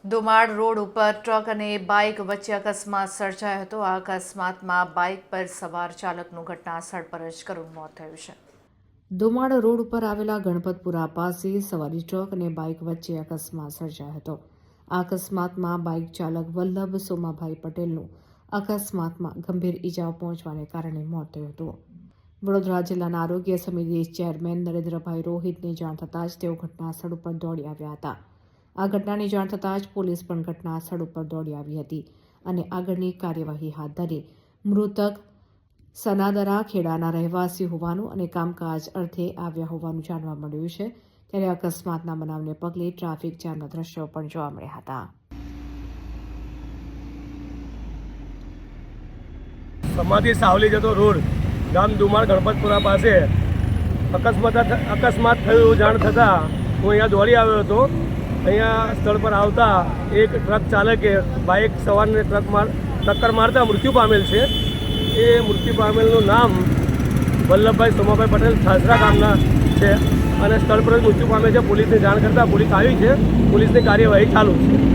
Dumad road ઉપર truck અને bike વચ્ચે અકસ્માત સર્જાયો હતો। આ અકસ્માતમાં બાઇક પર સવાર ચાલકનું ઘટના સ્થળ પર જ કરુણ મોત થયું છે। દુમાડ રોડ ઉપર આવેલા ગણપતપુરા પાસે સવારી ટ્રક અને બાઇક વચ્ચે અકસ્માત સર્જાયો હતો। આ અકસ્માતમાં બાઇક ચાલક વલ્લભ સોમાભાઈ પટેલનું અકસ્માતમાં ગંભીર ઇજાઓ પહોંચવાને કારણે મોત થયું હતું। વડોદરા જિલ્લાના આરોગ્ય સમિતિ ચેરમેન નરેન્દ્રભાઈ રોહિતને જાણ થતાં જ તેઓ ઘટના સ્થળ ઉપર દોડી આવ્યા હતા। આ ઘટનાની જાણ થતાં જ પોલીસ પણ ઘટના સ્થળ ઉપર દોડી આવી હતી અને આગળની કાર્યવાહી હાથ ધરી મૃતક સનાદરા ખેડાના રહેવાસી હોવાનું અને કામકાજ અર્થે આવ્યા હોવાનું જાણવા મળ્યું છે। ત્યારે અકસ્માતના બનાવને પગલે ટ્રાફિક જામના દ્રશ્યો પણ જોવા મળ્યા હતા। સમાધિ સાવલી જતો રોડ ગામ દુમાડ ગણપતપુરા પાસે અકસ્માત થયું જાણ થતાં હું અહીંયા દોડી આવ્યો હતો। અહીંયા સ્થળ પર આવતા એક ટ્રક ચાલકે બાઇક સવારને ટક્કર મારતા મૃત્યુ પામેલ છે। એ મૃત્યુ પામેલનું નામ વલ્લભભાઈ સોમાભાઈ પટેલ છાસરા ગામના છે અને સ્થળ પર જ મૃત્યુ પામે છે। પોલીસને જાણ કરતાં પોલીસ આવી છે। પોલીસની કાર્યવાહી ચાલુ છે।